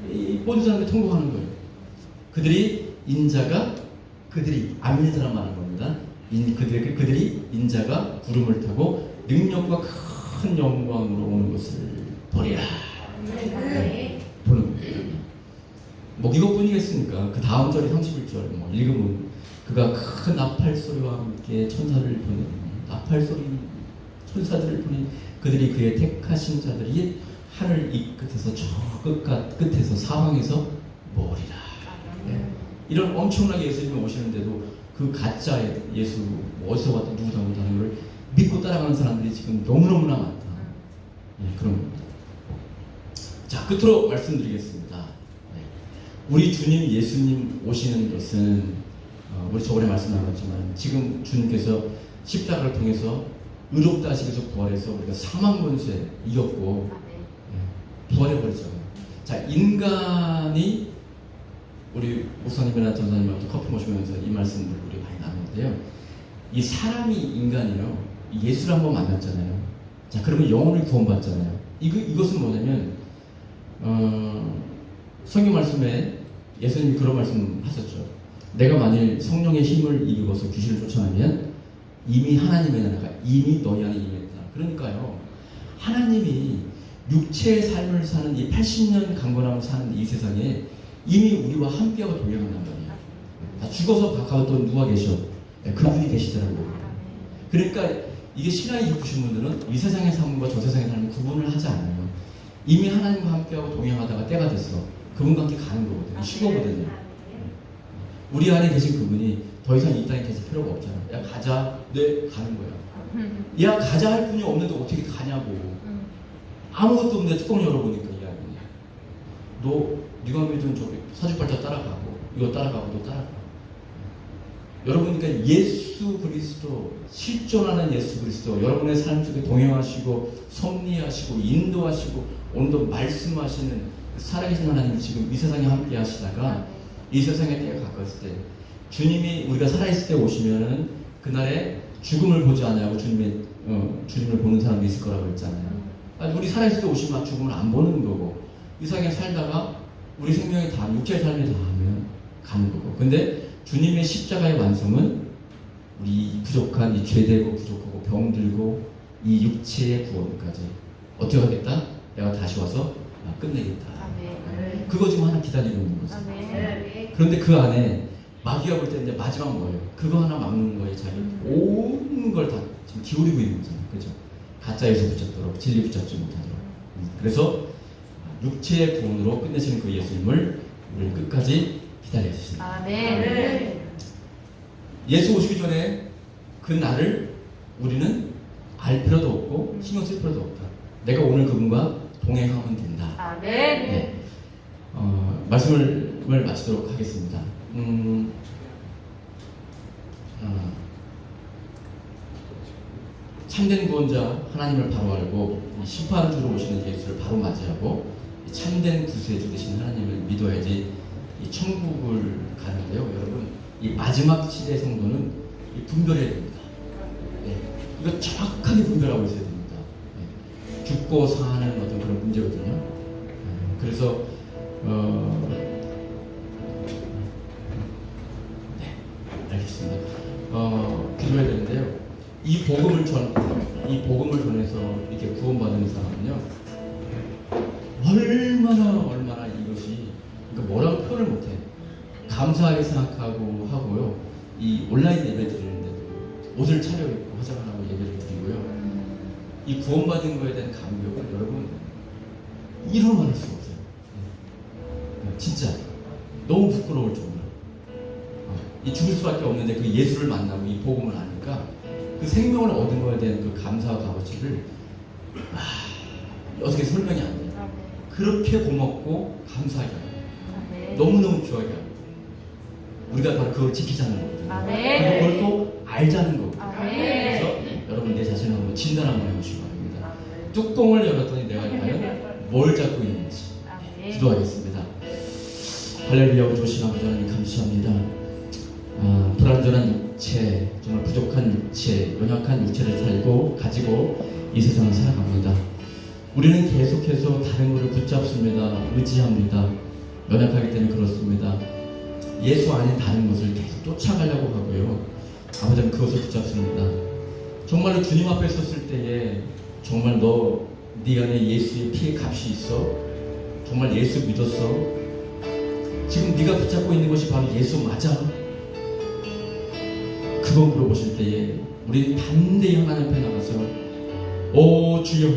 이 모든 사람들이 통곡하는 거예요. 그들이 안 믿는 사람 말하는 겁니다. 그들이 인자가 구름을 타고 능력과 큰 영광으로 오는 것을 보리라. 보는 거예요. 뭐 이것뿐이겠습니까? 그 다음 절이 31절 뭐 읽으면 그가 큰 나팔 소리와 함께 천사들을 보내 그들이 그의 택하신 자들이 하늘 이 끝에서 저 끝에서 사방에서 모으리라. 이런 엄청나게 예수님이 오시는데도 그 가짜 예수 어디서 왔다 누구다 하는 걸 믿고 따라가는 사람들이 지금 너무너무나 많다. 그런 겁니다. 자, 끝으로 말씀드리겠습니다. 우리 주님 예수님 오시는 것은 우리 저번에 말씀 나눴지만 지금 주님께서 십자가를 통해서 의롭다 하시면서 부활해서 우리가 사망 권세 이겼고 부활해버리잖아요. 자, 인간이 우리 목사님이나 전사님한테 커피 마시면서 이 말씀을 우리 많이 나누는데요. 이 사람이 인간이요. 예수를 한번 만났잖아요. 자, 그러면 영혼을 구원받잖아요. 이것은 뭐냐면 성경 말씀에 예수님이 그런 말씀 하셨죠. 내가 만일 성령의 힘을 입어서 귀신을 쫓아내면 이미 하나님의 나라가 이미 너희 안에 임했다. 그러니까요. 하나님이 육체의 삶을 사는 이 80년 강건함을 사는 이 세상에 이미 우리와 함께하고 동행한단 말이에요. 다 죽어서 가까웠던 누가 계셔? 그분이 계시더라고요. 그러니까 이게 신앙이 깊으신 분들은 이 세상의 삶과 저 세상의 삶을 구분을 하지 않아요. 이미 하나님과 함께하고 동행하다가 때가 됐어. 그분과 함께 가는 거거든요. 쉬거거든요. 우리 안에 계신 그분이 더 이상 이 땅에 계실 필요가 없잖아. 야 가자. 네, 가는 거야. 야 가자 할 분이 없는데 어떻게 가냐고. 아무것도 없는데 뚜껑 열어보니까 이 아이야. 네가 믿은 저기 사주팔자 따라가고 이거 따라가고 너 따라가. 여러분 그러니까 예수 그리스도 실존하는 예수 그리스도 여러분의 삶 속에 동행하시고 섭리하시고 인도하시고 오늘도 말씀하시는 살아계신 하나님 지금 이 세상에 함께 하시다가 이 세상에 때가 가까웠을 때 주님이 우리가 살아있을 때 오시면은 그날에 죽음을 보지 않냐고 주님을 보는 사람도 있을 거라고 했잖아요. 우리 살아있을 때 오시면 죽음을 안 보는 거고 이 세상에 살다가 우리 생명이 다 육체의 삶이 다 하면 가는 거고. 근데 주님의 십자가의 완성은 우리 부족한 이 죄되고 부족하고 병들고 이 육체의 구원까지 어떻게 하겠다? 내가 다시 와서 끝내겠다. 그거 지금 하나 기다리고 있는 거죠. 그런데 그 안에 마귀가 볼 때 이제 마지막 뭐예요? 그거 하나 막는 거에 자기 온 걸 다 지금 기울이고 있는 거잖아요. 그죠? 가짜에서 붙잡도록 진리 붙잡지 못하도록. 그래서 육체의 구원으로 끝내시는 그 예수님을 우리는 끝까지 기다려 주십니다. 아멘. 예수 오시기 전에 그 날을 우리는 알 필요도 없고 신경 쓸 필요도 없다. 내가 오늘 그분과 동행하면 된다. 아멘. 네. 말씀을 말씀을 마치도록 하겠습니다. 참된 구원자 하나님을 바로 알고 심판주로 오시는 예수를 바로 맞이하고 참된 구세주 되신 하나님을 믿어야지 이 천국을 가는데요. 여러분, 이 마지막 시대 성도는 분별해야 됩니다. 네, 이거 정확하게 분별하고 있어야 됩니다. 네, 죽고 사는 어떤 그런 문제거든요. 그래서 네, 알겠습니다. 기도해야 되는데요. 이 복음을 전해서 이렇게 구원받는 사람은요, 얼마나 이것이, 그러니까 뭐라고 표현을 못해. 감사하게 생각하고 하고요. 이 온라인 예배 드리는데도 옷을 차려입고 화장을 하고 예배를 드리고요. 이 구원받은 거에 대한 감격을 여러분 이루 말할 수가 없어요. 진짜 너무 부끄러울 정도로. 이 죽을 수밖에 없는데 그 예수를 만나고 이 복음을 아니까 그 생명을 얻은 거에 대한 그 감사와 값어치를 어떻게 설명이 안 돼요. 그렇게 고맙고 감사하게 하고 너무너무 귀하게 하고 우리가 바로 그걸 지키자는 거거든요. 그리고 그걸 또 알자는 거거든요. 그래서 여러분 내 자신을 한번 진단 한번 해보시기 바랍니다. 뚜껑을 열었더니 내가 과연 뭘 잡고 있는지. 기도하겠습니다. 할렐루야. 우리 조신 아버지 하나님 감사합니다. 불완전한 육체, 정말 부족한 육체, 연약한 육체를 가지고 이 세상을 살아갑니다. 우리는 계속해서 다른 것을 붙잡습니다. 의지합니다. 연약하기 때문에 그렇습니다. 예수 아닌 다른 것을 계속 쫓아가려고 하고요. 아버지는 그것을 붙잡습니다. 정말로 주님 앞에 섰을 때에 정말 네 안에 예수의 피의 값이 있어? 정말 예수 믿었어? 지금 네가 붙잡고 있는 것이 바로 예수 맞아? 그거 물어보실 때에 우리는 담대히 하나님 앞에 나가서 오 주여,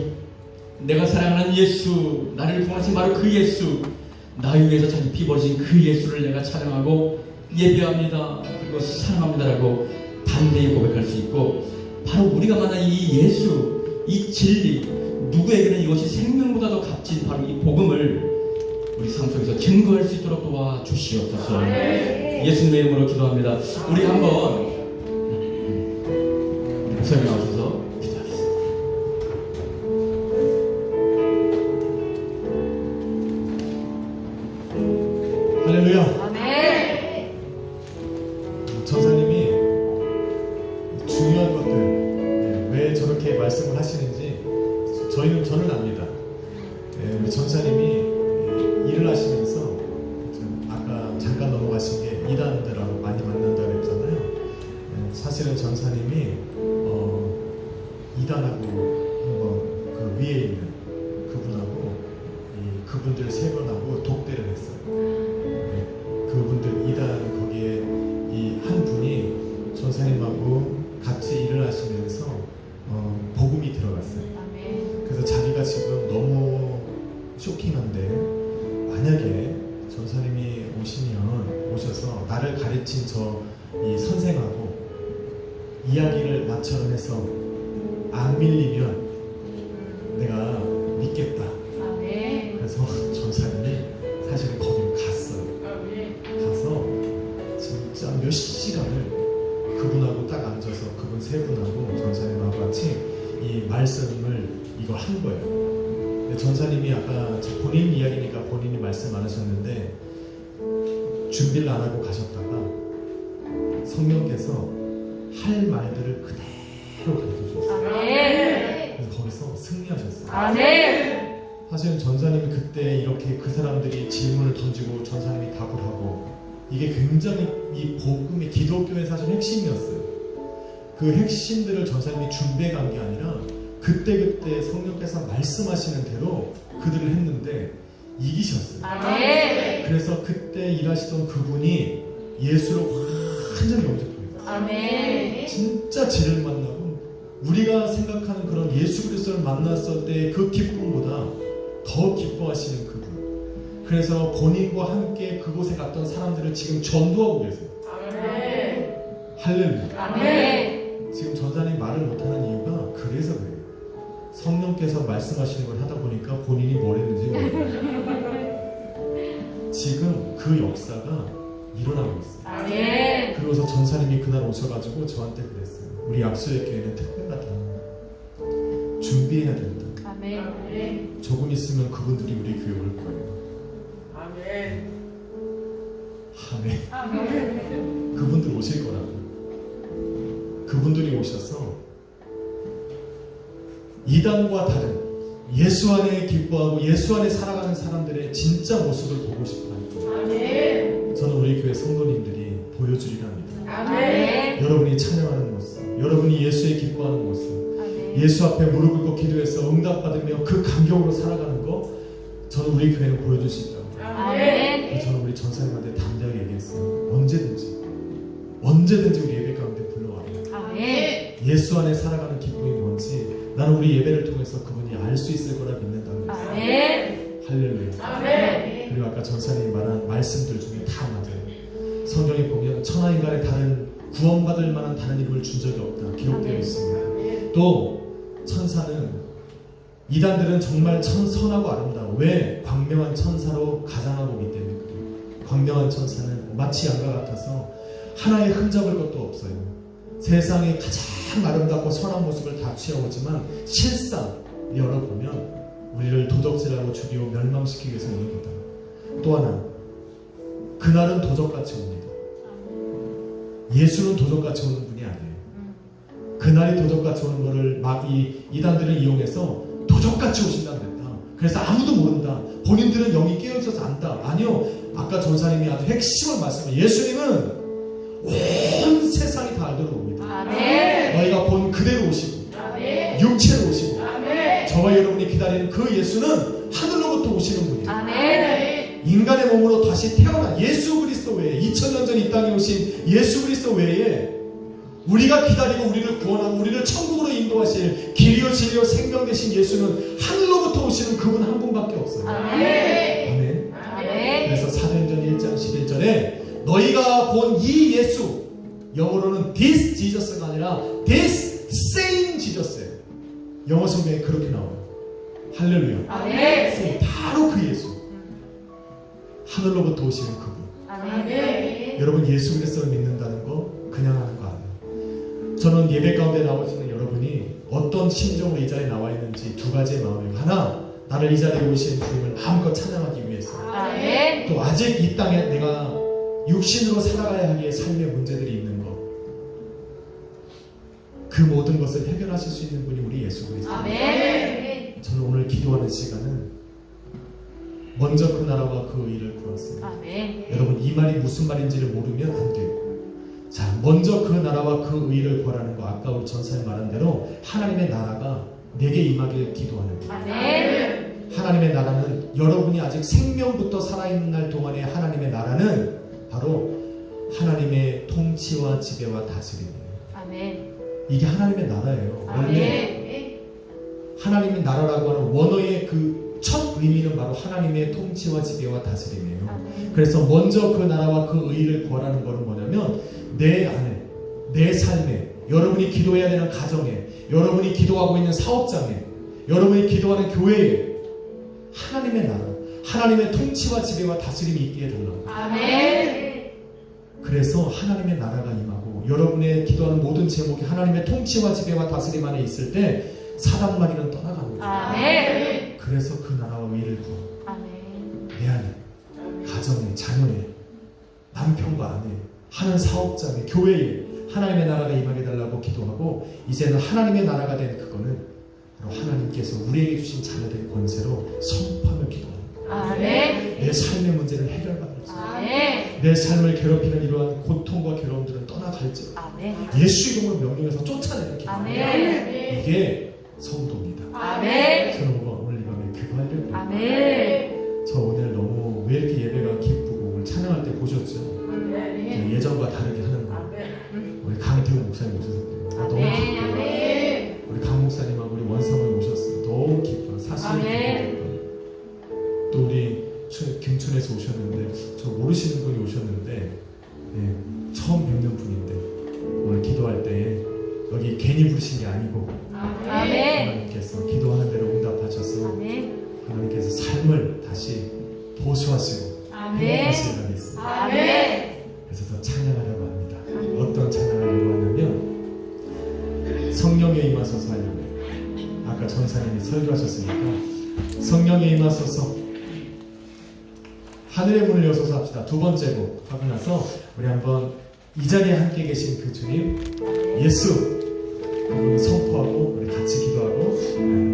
내가 사랑하는 예수, 나를 구원하신 바로 그 예수, 나 위해서 자기 피 버리신 그 예수를 내가 찬양하고 예배합니다, 그리고 사랑합니다라고 담대히 고백할 수 있고, 바로 우리가 만난 이 예수, 이 진리, 누구에게는 이것이 생명보다 더 값진 바로 이 복음을 우리 삶 속에서 증거할 수 있도록 도와주시옵소서. 예수님의 이름으로 기도합니다. 우리 한번 목사님 나오셔서 기도하겠습니다. 할렐루야. 전사님이 중요한 것들 왜 저렇게 말씀을 하시는지 저는 압니다. 우리 전사님이 일을 하시면서 아까 잠깐 넘어가신 게 이단들하고 많이 만난다고 했잖아요. 사실은 전사님이 이단하고 한번 그 위에 있는 그분하고 그분들 세 분하고 독대를 했어요. 그분들 이단 거기에 이 한 분이 전사님하고 같이 일을 하시면서 복음이 들어갔어요. 그래서 자기가 지금 너무 쇼킹한데 만약에 전사님이 오셔서 나를 가르친 이 선생하고 이야기를 나처럼 해서 안 밀리면 내가 믿겠다. 그래서 전사님이 사실은 거기를 갔어요. 가서 진짜 몇 시간을 그분하고 딱 앉아서 그분 세 분하고 전사님하고 같이 이 말씀을 이거 한 거예요. 근데 전사님이 아까 본인 이야기니까 본인이 말씀 안 하셨는데 준비를 안 하고 가셨다가 성령께서 할 말들을 그대로 가르쳐주셨어요. 그래서 거기서 승리하셨어요. 사실은 전사님이 그때 이렇게 그 사람들이 질문을 던지고 전사님이 답을 하고 이게 굉장히 이 복음의 기독교의 사실 핵심이었어요. 그 핵심들을 전사님이 준비해 간 게 아니라 그때그때 성령께서 말씀하시는 대로 그들을 했는데 이기셨어요. 그래서 그때 일하시던 그분이 예수로 완전히 영접합니다. 진짜 진리를 만나고 우리가 생각하는 그런 예수 그리스도를 만났을 때 그 기쁨보다 더 기뻐하시는 그분. 그래서 본인과 함께 그곳에 갔던 사람들을 지금 전도하고 계세요. 할렐루야. 지금 전사님 말을 못하는 이유가 그래서 그래요. 성령께서 말씀하시는 걸 하다 보니까 본인이 뭘 했는지 모르겠어요. 지금 그 역사가 일어나고 있어요. 아멘. 그러고서 전사님이 그날 오셔가지고 저한테 그랬어요. 우리 약소의 교회는 특별하다. 준비해야 된다. 아멘. 조금 있으면 그분들이 우리 교회 올 거예요. 아멘. 그분들 오실 거라고. 그분들이 오셔서 이단과 다른 예수 안에 기뻐하고 예수 안에 살아가는 사람들의 진짜 모습을 보고 싶어 합니다. 저는 우리 교회 성도님들이 보여주리라 합니다. 아멘. 여러분이 찬양하는 모습, 여러분이 예수에 기뻐하는 모습, 아멘. 예수 앞에 무릎 꿇고 기도해서 응답받으며 그 감격으로 살아가는 거, 저는 우리 교회는 보여줄 수 있다고. 아멘. 저는 우리 전사님한테 담대하게 얘기했어요. 언제든지 우리 예배 가운데 불러와라. 아멘. 예수 안에 살아가는 기쁨이 뭔지 나는 우리 예배를 통해서 그분이 알 수 있을 거라 믿는다고 했어요. 아멘. 할렐루야. 아멘. 그리고 아까 전사님이 말한 말씀들 중에 다 맞아요. 성경에 보면 천하 인간의 다른 구원받을 만한 다른 이름을 준 적이 없다 기록되어 있습니다. 또 천사는 이단들은 정말 선하고 아름다워. 왜? 광명한 천사로 가장하고 있기 때문에 그래요. 광명한 천사는 마치 양과 같아서 하나의 흔적을 것도 없어요. 세상에 가장 아름답고 선한 모습을 다 취하오지만 실상 열어보면 우리를 도적질하고 죽이고 멸망시키기 위해서 오는 거다. 또 하나, 그날은 도적같이 옵니다. 예수는 도적같이 오는 분이 아니에요. 그날이 도적같이 오는 거를 막 이단들을 이용해서 도적같이 오신다고 그랬다. 그래서 아무도 모른다. 본인들은 영이 깨어있어서 안다. 아니요. 아까 전사님이 아주 핵심을 말씀해요. 예수님은 온 세상이 다 알도록 옵니다. 아멘. 너희가 본 그대로 오시고 아멘. 육체로 오시고 아멘. 저와 여러분이 기다리는 그 예수는 하늘로부터 오시는 분이에요. 아멘. 인간의 몸으로 다시 태어난 예수 그리스도 외에 2000년 전 이 땅에 오신 예수 그리스도 외에 우리가 기다리고 우리를 구원하고 우리를 천국으로 인도하실 길이요 진리요 생명 되신 예수는 하늘로부터 오시는 그분 한 분밖에 없어요. 아멘. 아멘. 아멘. 그래서 사도행전 1장 11절에 너희가 본 이 예수, 영어로는 this Jesus가 아니라 this same Jesus예요. 영어 성경에 그렇게 나와요. 할렐루야. 아멘. 바로 그 예수. 하늘로부터 오시는 그분. 아멘. 여러분 예수 그리스도를 믿는다는 거 그냥 하는 거 아니에요. 저는 예배 가운데 나오시는 여러분이 어떤 심정으로 이 자리에 나와 있는지 두 가지의 마음이에요. 하나, 나를 이 자리에 오신 주님을 마음껏 찬양하기 위해서. 아멘. 또 아직 이 땅에 내가 육신으로 살아가야 하기에 삶의 문제들이 있는 것, 그 모든 것을 해결하실 수 있는 분이 우리 예수 그리스도. 아멘. 저는 오늘 기도하는 시간은 먼저 그 나라와 그 의를 구하세요. 아멘. 여러분 이 말이 무슨 말인지를 모르면 안 돼요. 자, 먼저 그 나라와 그 의를 구하라는 거, 아까 우리 전사님 말한 대로 하나님의 나라가 내게 임하길 기도하는 거예요. 아멘. 하나님의 나라는 여러분이 아직 생명부터 살아있는 날 동안의 하나님의 나라는 바로 하나님의 통치와 지배와 다스림이에요. 아멘. 이게 하나님의 나라예요. 원래 아멘. 하나님의 나라라고 하는 원어의 그 첫 의미는 바로 하나님의 통치와 지배와 다스림이에요. 아멘. 그래서 먼저 그 나라와 그 의를 구하라는 것은 뭐냐면 내 안에, 내 삶에, 여러분이 기도해야 되는 가정에, 여러분이 기도하고 있는 사업장에, 여러분이 기도하는 교회에 하나님의 나라, 하나님의 통치와 지배와 다스림이 있게 해달라고. 아멘. 그래서 하나님의 나라가 임하고 여러분의 기도하는 모든 제목이 하나님의 통치와 지배와 다스림 안에 있을 때 사단 마귀는 떠나가는 거죠. 아멘. 그래서 그 나라와 의를 구하. 아멘. 내 안에, 가정에, 자녀에, 남편과 아내, 하는 사업장에, 교회에 하나님의 나라가 임하게 달라고 기도하고, 이제는 하나님의 나라가 된 그거는 바로 하나님께서 우리에게 주신 자녀된 권세로 선포하며 기도하는 거예요. 아멘. 내 삶의 문제는 해결받을지, 아멘. 내 삶을 괴롭히는 이러한 고통과 괴로움들은 떠나갈지, 아멘. 예수 이름으로 명령해서 쫓아내는 기도. 아멘. 이게 성도입니다. 아멘. 저는 오늘 이 밤에 그거 하려고. 아멘. 저 오늘 너무 왜 이렇게 예배가 기쁘고 오늘 찬양할 때 보셨죠? 예전과 다르게 하는 거. 우리 강태우 목사님 오셨어요. 너무 기뻐요. 아멘. 우리 강 목사님하고 우리 원사모님 오셨어요. 너무 기뻐요. 사실은 기뻐요. 또 우리 김춘에서 오셨는데 저 모르시는 분이 오셨는데 처음 뵙는 분인데 오늘 기도할 때 여기 괜히 부르신 게 아니고 아멘. 하나님께서 기도하는 대로 응답하셔서 아멘. 하나님께서 삶을 다시 보수하시고 아멘. 아까 전사님이 설교하셨으니까 성령이 임하소서 하늘의 문을 여소서 합시다. 두 번째 곡 하고 나서 우리 한번 이 자리에 함께 계신 그 주님 예수 그분을 선포하고 우리 같이 기도하고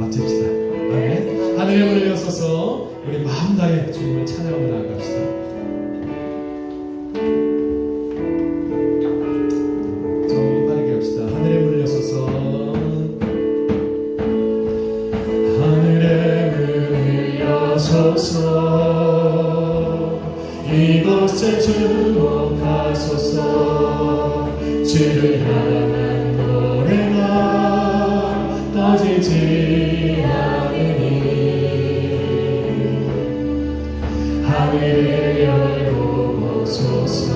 마칩시다. 아멘. 하늘의 문을 여소서 우리 마음 다해 주님을 찬양하며 나아갑시다. 좀 빠르게 합시다. 하늘의 문을 여소서 하늘의 문을 여소서 이곳에 주목하소서 주를 향한 노래가 꺼지지 않으니 하늘을 열고 오소서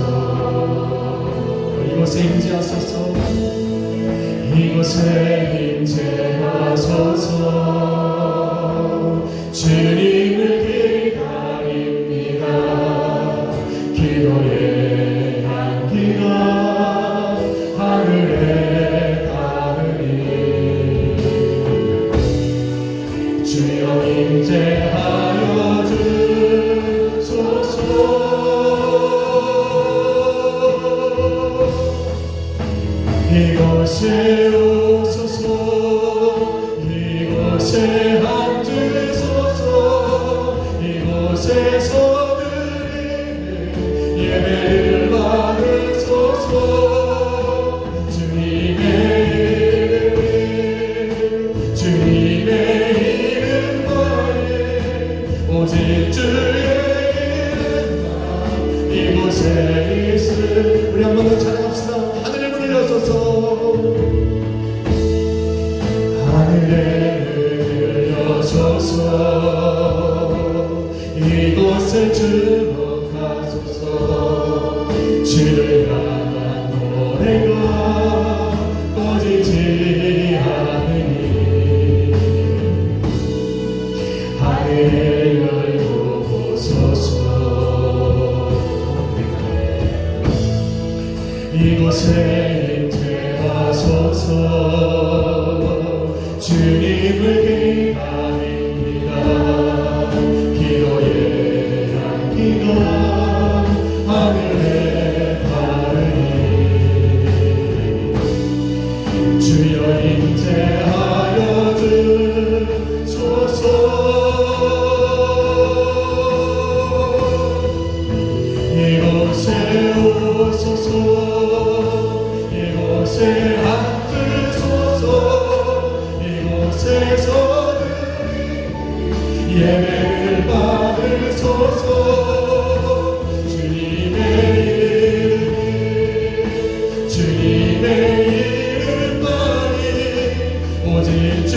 이곳에 임재하소서 이곳에 임재하소서 주님을 기다립니다 기도의 향기가 하늘에 닿으니 주여 임재하여 주소서 이곳에 오소서 이곳에 앉으소서 이곳에서 예배를 받으소서 주님의 이름만에 오직 주의 이름만 이곳에 있음 우리 한 번 더 찬양합시다. 하늘의 문을 여소서 하늘의 문을 여소서 이곳에 주목하소서 주를 향한 노래가 꺼지지 않으니 하늘을 열고 오소서 이곳에 임재하소서 주님을 기다립니다 기도의 향기가 하늘에 닿으니 주여 임재하여 주소서 이곳에 오소서 이곳에 앉으소서 이곳에서 예배를 받으소서 주님의 이름만이 오직 주